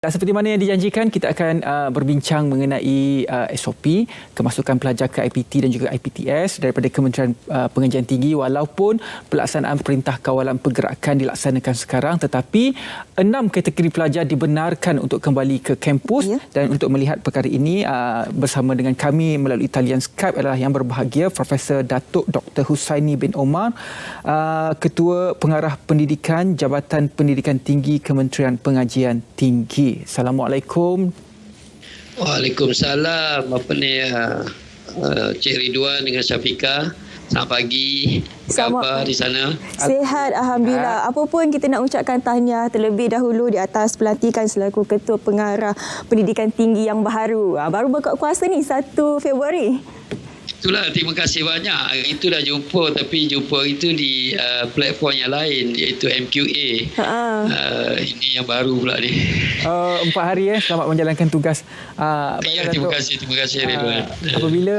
Dan seperti mana yang dijanjikan, kita akan berbincang mengenai SOP kemasukan pelajar ke IPT dan juga IPTS daripada Kementerian Pengajian Tinggi. Walaupun pelaksanaan Perintah Kawalan Pergerakan dilaksanakan sekarang, tetapi 6 kategori pelajar dibenarkan untuk kembali ke kampus. Dan untuk melihat perkara ini bersama dengan kami melalui talian Skype adalah yang berbahagia Profesor Datuk Dr. Husaini bin Omar, Ketua Pengarah Pendidikan Jabatan Pendidikan Tinggi Kementerian Pengajian Tinggi. Assalamualaikum. Waalaikumsalam. Apa ni Cik Ridwan dengan Syafiqah. Selamat pagi. Apa khabar di sana? Sihat, alhamdulillah. Apa pun kita nak ucapkan tahniah terlebih dahulu di atas pelantikan selaku Ketua Pengarah Pendidikan Tinggi yang baru. Baru berkat kuasa ni 1 Februari. Itulah, terima kasih banyak. Itu dah jumpa, tapi jumpa itu di platform yang lain, iaitu MQA. Ini yang baru pula ni. 4 hari selamat menjalankan tugas. Ya, terima kasih Ridwan. Apabila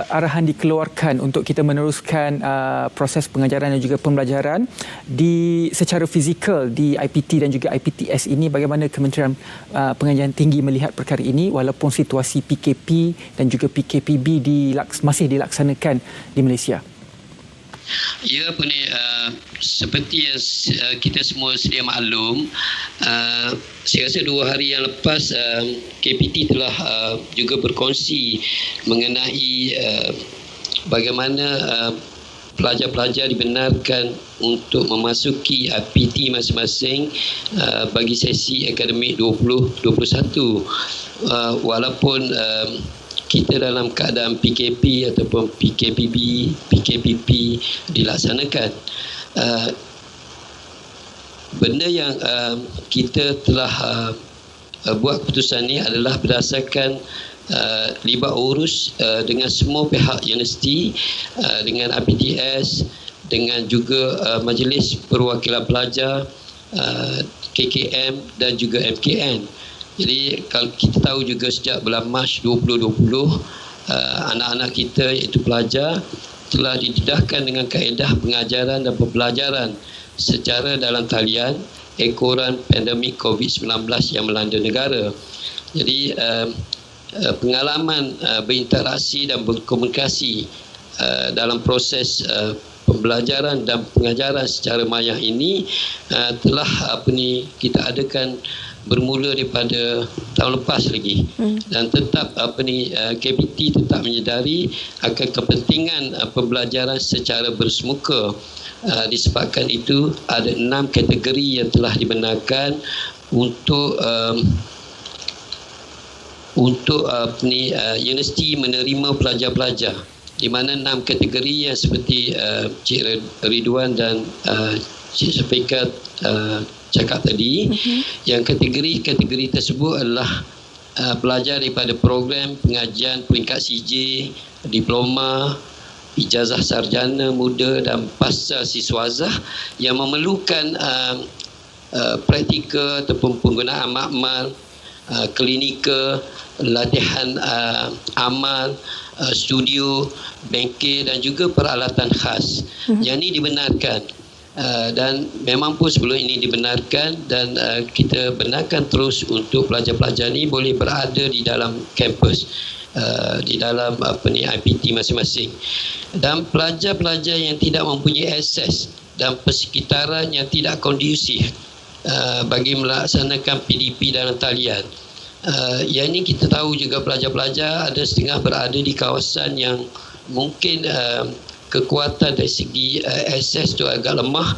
arahan dikeluarkan untuk kita meneruskan proses pengajaran dan juga pembelajaran secara fizikal di IPT dan juga IPTS ini, bagaimana Kementerian Pengajian Tinggi melihat perkara ini walaupun situasi PKP dan juga PKPB masih dilaksanakan di Malaysia? Ya, seperti yang kita semua sedia maklum, saya rasa 2 hari yang lepas KPT telah juga berkongsi mengenai bagaimana pelajar-pelajar dibenarkan untuk memasuki IPT masing-masing bagi sesi akademik 2021, walaupun kita dalam keadaan PKP ataupun PKPP dilaksanakan. Benda yang kita telah buat keputusan ini adalah berdasarkan libat urus dengan semua pihak universiti, dengan IPTS, dengan juga Majlis Perwakilan Pelajar, KKM dan juga MKN. Jadi kalau kita tahu juga sejak bulan Mac 2020, anak-anak kita iaitu pelajar telah didedahkan dengan kaedah pengajaran dan pembelajaran secara dalam talian ekoran pandemik COVID-19 yang melanda negara. Jadi pengalaman berinteraksi dan berkomunikasi dalam proses pembelajaran dan pengajaran secara maya ini telah kita adakan bermula daripada tahun lepas lagi, dan tetap KPT tetap menyedari akan kepentingan pembelajaran secara bersemuka. Disebabkan itu ada 6 kategori yang telah dibenarkan untuk universiti menerima pelajar-pelajar, di mana 6 kategori yang seperti Cik Ridwan dan Cik Syafiqah cakap tadi. Yang kategori tersebut adalah pelajar daripada program pengajian peringkat CJ, diploma, ijazah sarjana muda dan pasca siswazah yang memerlukan praktikal ataupun penggunaan makmal, klinikal, latihan amal, studio, bengkel dan juga peralatan khas. Yang ini dibenarkan. Dan memang pun sebelum ini dibenarkan, dan kita benarkan terus untuk pelajar-pelajar ini boleh berada di dalam kampus, di dalam IPT masing-masing. Dan pelajar-pelajar yang tidak mempunyai akses dan persekitaran yang tidak kondusif bagi melaksanakan PDP dalam talian. Yang ini kita tahu juga pelajar-pelajar ada setengah berada di kawasan yang mungkin kekuatan dari segi akses itu agak lemah,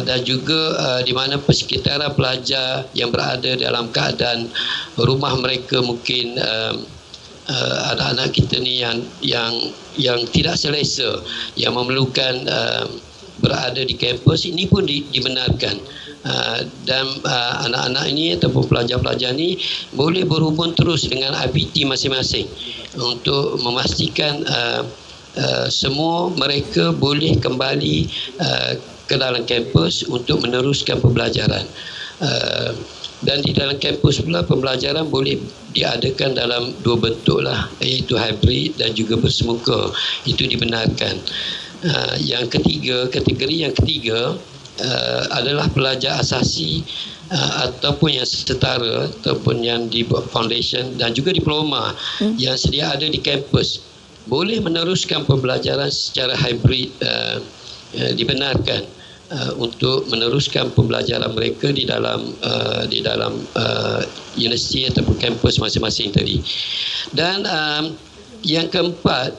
dan juga di mana persekitaran pelajar yang berada dalam keadaan rumah mereka mungkin anak-anak kita ni yang tidak selesa, yang memerlukan berada di kampus, ini pun dibenarkan. Dan anak-anak ini ataupun pelajar-pelajar ini boleh berhubung terus dengan IPT masing-masing untuk memastikan semua mereka boleh kembali ke dalam kampus untuk meneruskan pembelajaran. Dan di dalam kampus pula pembelajaran boleh diadakan dalam 2 bentuk lah, iaitu hybrid dan juga bersemuka. Itu dibenarkan. Yang ketiga, kategori yang ketiga adalah pelajar asasi ataupun yang setara ataupun yang di foundation dan juga diploma yang sedia ada di kampus boleh meneruskan pembelajaran secara hybrid, dibenarkan untuk meneruskan pembelajaran mereka di dalam universiti ataupun kampus masing-masing tadi. Dan yang keempat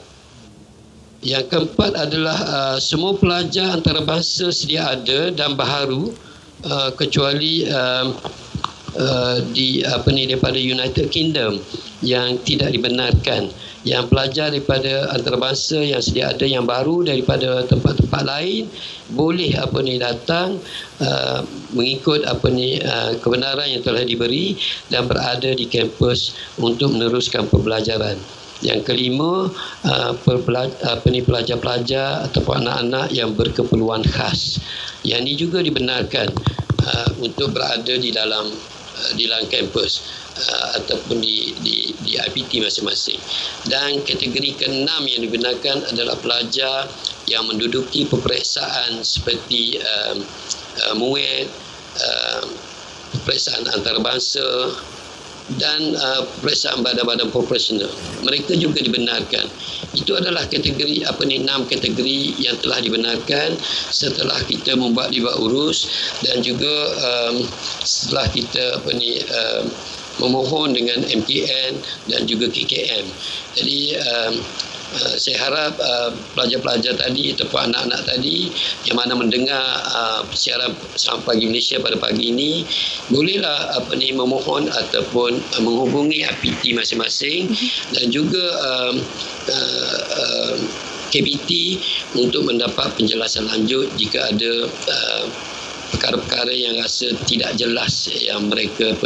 adalah semua pelajar antarabangsa sedia ada dan baharu, kecuali daripada United Kingdom yang tidak dibenarkan. Yang pelajar daripada antarabangsa yang sedia ada yang baru daripada tempat-tempat lain boleh datang mengikut kebenaran yang telah diberi dan berada di kampus untuk meneruskan pembelajaran. Yang kelima, pelajar-pelajar ataupun anak-anak yang berkeperluan khas. Yang ini juga dibenarkan untuk berada di dalam kampus ataupun di IPT masing-masing. Dan kategori keenam yang dibenarkan adalah pelajar yang menduduki peperiksaan seperti MUET, peperiksaan antarabangsa dan peperiksaan badan-badan profesional. Mereka juga dibenarkan. Itu adalah kategori 6 kategori yang telah dibenarkan setelah kita membuat libat urus dan juga setelah kita memohon dengan MKN dan juga KKM. Jadi saya harap pelajar-pelajar tadi ataupun anak-anak tadi yang mana mendengar siaran Selamat Pagi Malaysia pada pagi ini bolehlah memohon ataupun menghubungi IPT masing-masing dan juga KBT untuk mendapat penjelasan lanjut jika ada perkara-perkara yang rasa tidak jelas yang mereka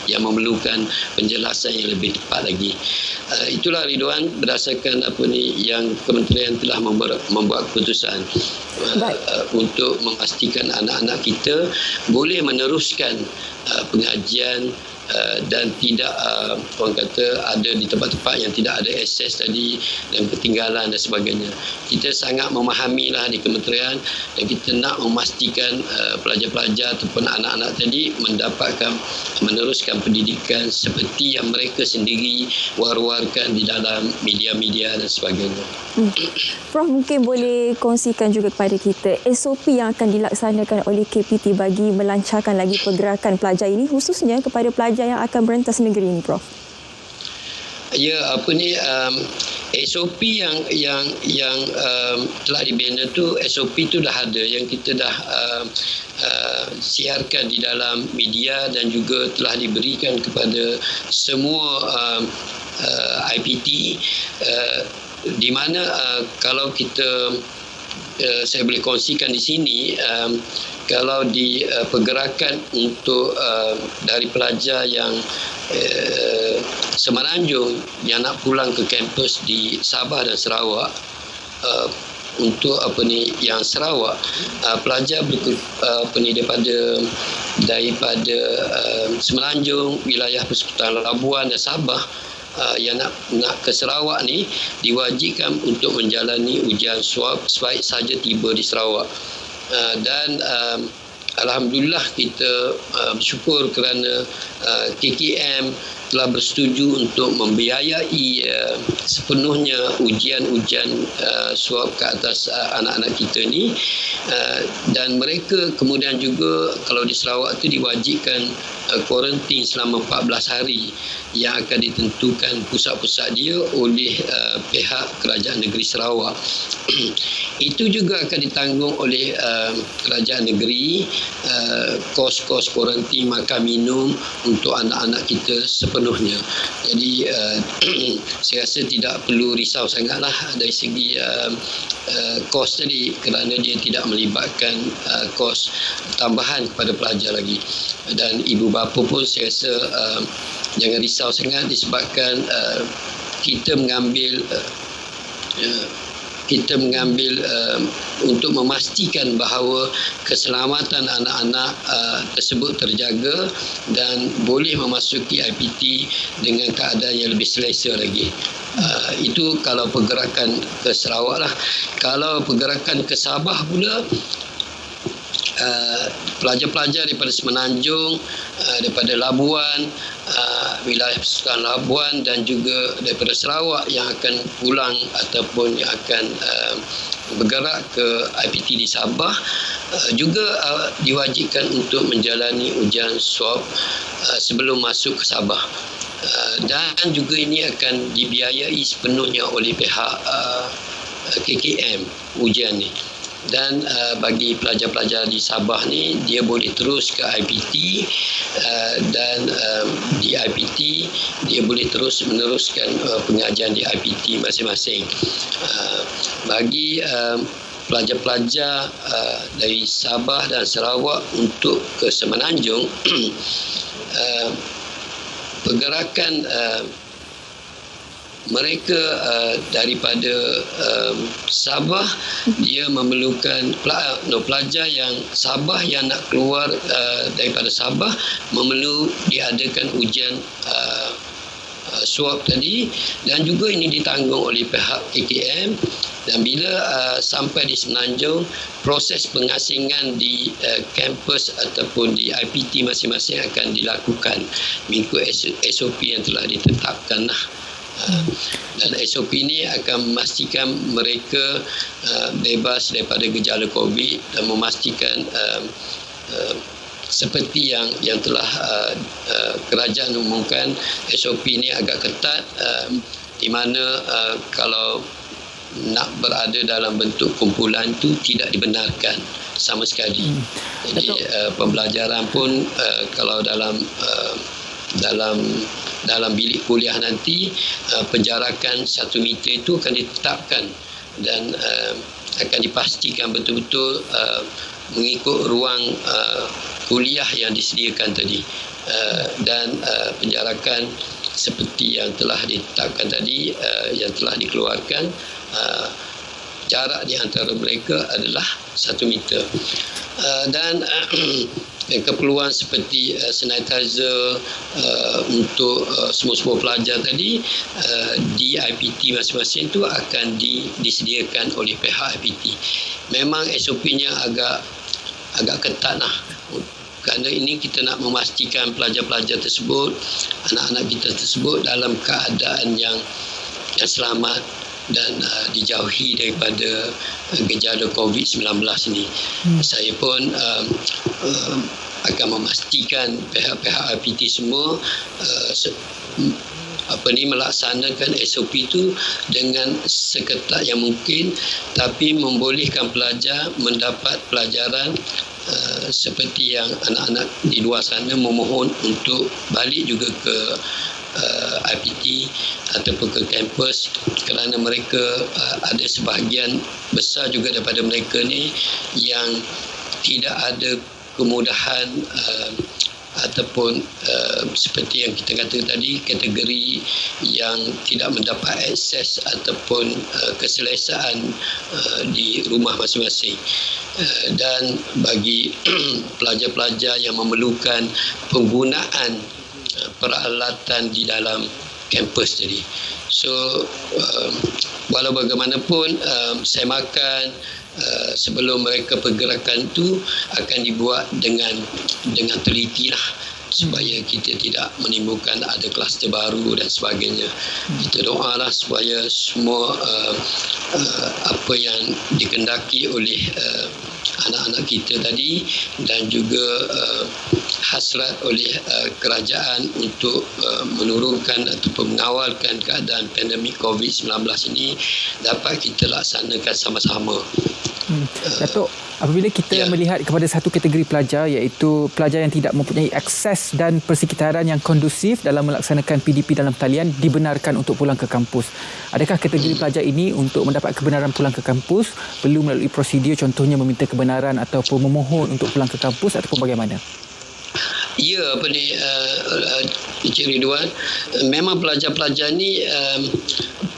yang memerlukan penjelasan yang lebih tepat lagi. Itulah Ridwan berdasarkan yang kementerian telah membuat keputusan untuk memastikan anak-anak kita boleh meneruskan pengajian dan tidak orang kata ada di tempat-tempat yang tidak ada akses tadi dan ketinggalan dan sebagainya. Kita sangat memahamilah di kementerian dan kita nak memastikan pelajar-pelajar ataupun anak-anak tadi meneruskan pendidikan seperti yang mereka sendiri war-warkan di dalam media-media dan sebagainya. Prof mungkin boleh kongsikan juga kepada kita SOP yang akan dilaksanakan oleh KPT bagi melancarkan lagi pergerakan pelajar ini khususnya kepada pelajar yang akan berentas negeri ini, Prof. Ya, SOP yang telah dibina tu, SOP tu dah ada yang kita dah siarkan di dalam media dan juga telah diberikan kepada semua IPT di mana kalau kita saya boleh kongsikan di sini kalau di pergerakan untuk dari pelajar yang Semenanjung yang nak pulang ke kampus di Sabah dan Sarawak untuk yang Sarawak pelajar daripada Semenanjung, wilayah Persekutuan Labuan dan Sabah yang nak ke Sarawak ni diwajibkan untuk menjalani ujian swab sebaik saja tiba di Sarawak. Dan alhamdulillah kita bersyukur kerana KKM telah bersetuju untuk membiayai sepenuhnya ujian-ujian swab ke atas anak-anak kita ni, dan mereka kemudian juga kalau di Sarawak tu diwajibkan kuarantin selama 14 hari yang akan ditentukan pusat-pusat dia oleh pihak Kerajaan Negeri Sarawak. Itu juga akan ditanggung oleh Kerajaan Negeri, kos-kos kuarantin makan minum untuk anak-anak kita sepenuhnya. Jadi saya rasa tidak perlu risau sangatlah dari segi kos tadi kerana dia tidak melibatkan kos tambahan kepada pelajar lagi. Dan ibu bapa pun saya rasa jangan risau sangat disebabkan kita mengambil untuk memastikan bahawa keselamatan anak-anak tersebut terjaga dan boleh memasuki IPT dengan keadaan yang lebih selesa lagi. Itu kalau pergerakan ke Sarawak lah. Kalau pergerakan ke Sabah pula, pelajar-pelajar daripada Semenanjung, daripada Labuan, wilayah Sultan Labuan dan juga daripada Sarawak yang akan pulang ataupun yang akan bergerak ke IPT di Sabah juga diwajibkan untuk menjalani ujian swab sebelum masuk ke Sabah. Dan juga ini akan dibiayai sepenuhnya oleh pihak KKM ujian ni. Dan bagi pelajar-pelajar di Sabah ni, dia boleh terus ke IPT dan di IPT dia boleh terus meneruskan pengajian di IPT masing-masing. Bagi pelajar-pelajar dari Sabah dan Sarawak untuk ke Semenanjung, pergerakan mereka daripada Sabah, dia memerlukan pelajar yang Sabah yang nak keluar daripada Sabah memerlu diadakan ujian swab tadi, dan juga ini ditanggung oleh pihak KKM. Dan bila sampai di Semenanjung, proses pengasingan di kampus ataupun di IPT masing-masing akan dilakukan mengikut SOP yang telah ditetapkan lah. Dan SOP ini akan memastikan mereka bebas daripada gejala COVID dan memastikan seperti yang telah kerajaan umumkan, SOP ini agak ketat, di mana kalau nak berada dalam bentuk kumpulan itu tidak dibenarkan sama sekali. Jadi pembelajaran pun kalau dalam bilik kuliah nanti, penjarakan 1 meter itu akan ditetapkan dan akan dipastikan betul-betul mengikut ruang kuliah yang disediakan tadi, dan penjarakan seperti yang telah ditetapkan tadi, yang telah dikeluarkan, jarak di antara mereka adalah 1 meter. Dan keperluan seperti sanitizer untuk semua pelajar tadi di IPT masing-masing itu akan disediakan oleh pihak IPT. Memang SOP-nya agak ketat lah. Kerana ini kita nak memastikan pelajar-pelajar tersebut, anak-anak kita tersebut dalam keadaan yang selamat dan dijauhi daripada gejala COVID-19 ini. Saya pun akan memastikan pihak-pihak IPT semua melaksanakan SOP itu dengan seketat yang mungkin, tapi membolehkan pelajar mendapat pelajaran seperti yang anak-anak di luar sana memohon untuk balik juga ke IPT ataupun ke kampus, kerana mereka ada sebahagian besar juga daripada mereka ni yang tidak ada kemudahan ataupun seperti yang kita kata tadi, kategori yang tidak mendapat akses ataupun keselesaan di rumah masing-masing. Dan bagi pelajar-pelajar yang memerlukan penggunaan peralatan di dalam kampus tadi. So walau bagaimanapun, saya makan sebelum mereka pergerakan itu akan dibuat dengan teliti lah, supaya kita tidak menimbulkan ada kluster baru dan sebagainya. Kita doalah supaya semua apa yang dikendaki oleh anak-anak kita tadi dan juga hasrat oleh kerajaan untuk menurunkan ataupun mengawalkan keadaan pandemik COVID-19 ini dapat kita laksanakan sama-sama. Datuk, apabila kita melihat kepada satu kategori pelajar, iaitu pelajar yang tidak mempunyai akses dan persekitaran yang kondusif dalam melaksanakan PDP dalam talian, dibenarkan untuk pulang ke kampus. Adakah kategori pelajar ini untuk mendapat kebenaran pulang ke kampus perlu melalui prosedur, contohnya meminta kebenaran ataupun memohon untuk pulang ke kampus, ataupun bagaimana? Ya, Encik Ridwan, memang pelajar-pelajar ni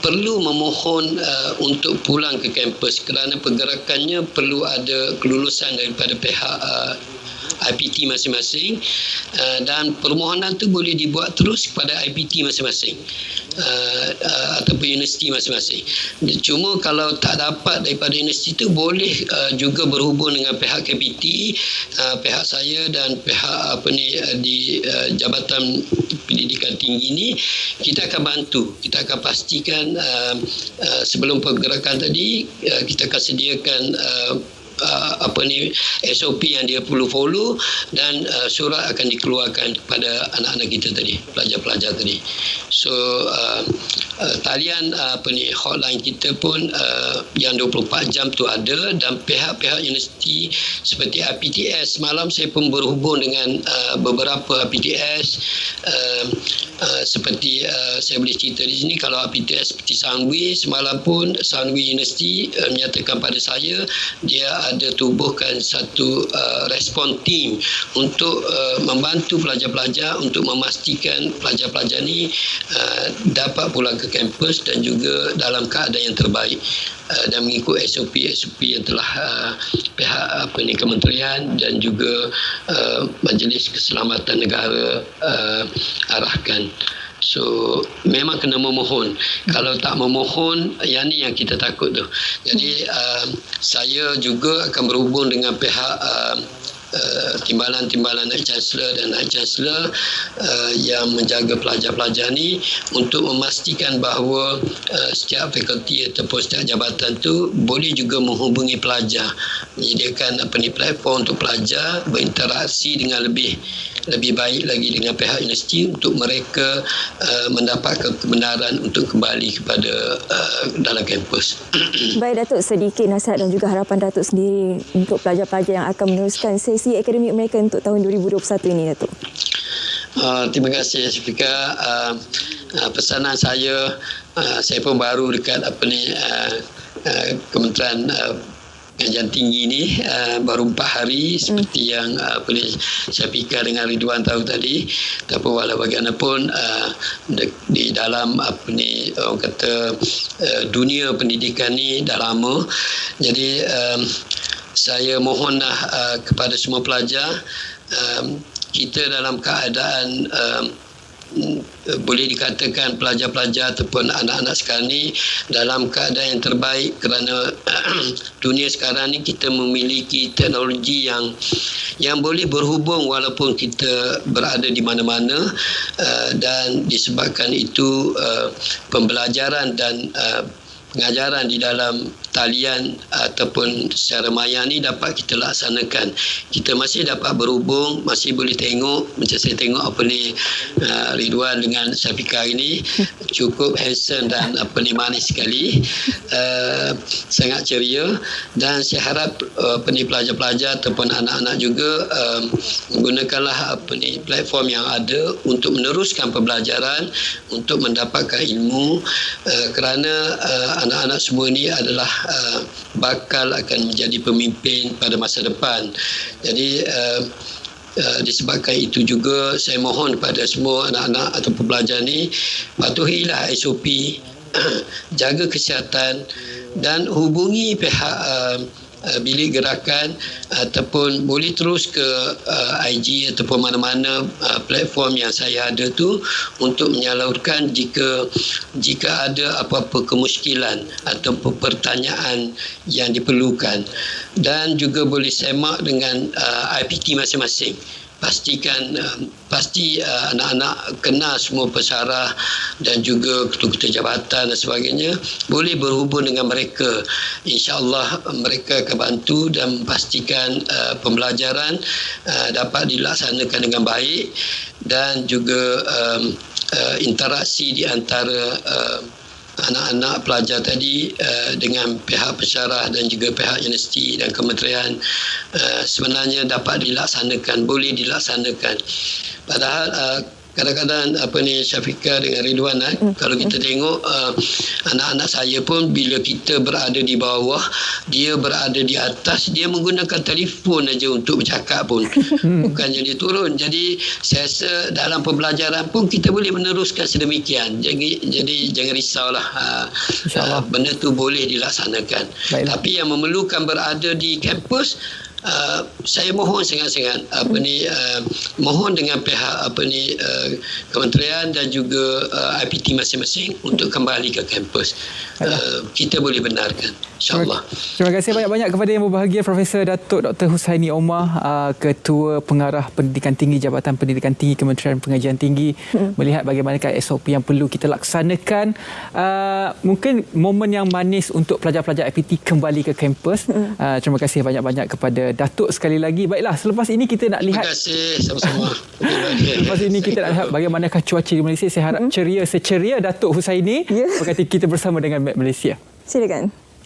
perlu memohon untuk pulang ke kampus kerana pergerakannya perlu ada kelulusan daripada pihak IPT masing-masing, dan permohonan tu boleh dibuat terus kepada IPT masing-masing ataupun universiti masing-masing. Cuma kalau tak dapat daripada universiti tu, boleh juga berhubung dengan pihak KPT, pihak saya dan pihak di Jabatan Pendidikan Tinggi ni. Kita akan bantu, kita akan pastikan sebelum pergerakan tadi kita akan sediakan SOP yang dia perlu follow, dan surat akan dikeluarkan kepada anak-anak kita tadi, pelajar-pelajar tadi. So talian hotline kita pun yang 24 jam tu ada, dan pihak-pihak universiti seperti IPTS, semalam saya pun berhubung dengan beberapa IPTS, seperti saya boleh cerita di sini, kalau IPTS seperti Sunway, semalam pun Sunway University menyatakan pada saya dia ada tubuhkan satu respon team untuk membantu pelajar-pelajar untuk memastikan pelajar-pelajar ni dapat pulang ke kampus dan juga dalam keadaan yang terbaik, dan mengikut SOP yang telah pihak kementerian dan juga Majlis Keselamatan Negara arahkan. So memang kena memohon. Kalau tak memohon, yang ni yang kita takut tu. Jadi saya juga akan berhubung dengan pihak timbalan-timbalan Naib Chancellor dan Naib Chancellor yang menjaga pelajar-pelajar ni untuk memastikan bahawa setiap fakulti ataupun setiap jabatan tu boleh juga menghubungi pelajar, menyediakan platform untuk pelajar berinteraksi dengan lebih baik lagi dengan pihak universiti untuk mereka mendapatkan kebenaran untuk kembali kepada dalam kampus. Baik Datuk, sedikit nasihat dan juga harapan Datuk sendiri untuk pelajar-pelajar yang akan meneruskan sesi akademik mereka untuk tahun 2021 ini, Datuk. Terima kasih Syafiqah. Pesanan saya pun baru dekat Kementerian Pengajian Tinggi ni baru 4 hari, seperti yang saya fikir dengan Ridwan tahu tadi. Tapi walau bagaimanapun di dalam orang kata dunia pendidikan ni dah lama. Jadi saya mohonlah kepada semua pelajar, kita dalam keadaan boleh dikatakan pelajar-pelajar ataupun anak-anak sekarang ni dalam keadaan yang terbaik, kerana dunia sekarang ni kita memiliki teknologi yang boleh berhubung walaupun kita berada di mana-mana, dan disebabkan itu pembelajaran dan pengajaran di dalam talian ataupun secara maya ni dapat kita laksanakan. Kita masih dapat berhubung, masih boleh tengok, macam saya tengok Ridwan dengan Syafiqah ini cukup handsome dan manis sekali, sangat ceria, dan saya harap pelajar-pelajar ataupun anak-anak juga menggunakanlah platform yang ada untuk meneruskan pembelajaran, untuk mendapatkan ilmu, kerana anak-anak semua ini adalah bakal akan menjadi pemimpin pada masa depan. Jadi disebabkan itu juga saya mohon kepada semua anak-anak atau pelajar ni, patuhilah SOP, jaga kesihatan dan hubungi pihak bilik gerakan, ataupun boleh terus ke IG ataupun mana-mana platform yang saya ada tu untuk menyalurkan jika ada apa-apa kemusykilan atau pertanyaan yang diperlukan, dan juga boleh semak dengan IPT masing-masing. Pasti anak-anak kenal semua pesarah dan juga ketua-ketua jabatan dan sebagainya, boleh berhubung dengan mereka. InsyaAllah mereka akan bantu dan memastikan pembelajaran dapat dilaksanakan dengan baik, dan juga interaksi di antara anak-anak pelajar tadi dengan pihak pesarah dan juga pihak universiti dan kementerian sebenarnya dapat dilaksanakan, boleh dilaksanakan. Padahal kadang-kadang Syafiqah dengan Ridwan, kalau kita tengok anak-anak saya pun bila kita berada di bawah, dia berada di atas, dia menggunakan telefon aja untuk bercakap pun, bukannya dia turun. Jadi saya rasa dalam pembelajaran pun kita boleh meneruskan sedemikian. Jadi jangan risaulah, benda tu boleh dilaksanakan. Baiklah. Tapi yang memerlukan berada di kampus, saya mohon sangat-sangat mohon dengan pihak kementerian dan juga IPT masing-masing untuk kembali ke kampus. Kita boleh benarkan, insya-Allah. Terima kasih banyak-banyak kepada yang berbahagia, Profesor Datuk Dr. Hussaini Omar, Ketua Pengarah Pendidikan Tinggi Jabatan Pendidikan Tinggi Kementerian Pengajian Tinggi, melihat bagaimanakah SOP yang perlu kita laksanakan. Mungkin momen yang manis untuk pelajar-pelajar IPT kembali ke kampus. Terima kasih banyak-banyak kepada Datuk sekali lagi. Baiklah, selepas ini kita nak lihat. Terima kasih sama-sama. Lepas ini kita nak lihat bagaimanakah cuaca di Malaysia. Saya harap ceria seceria Datuk Hussaini berkata kita bersama dengan Malaysia. Silakan.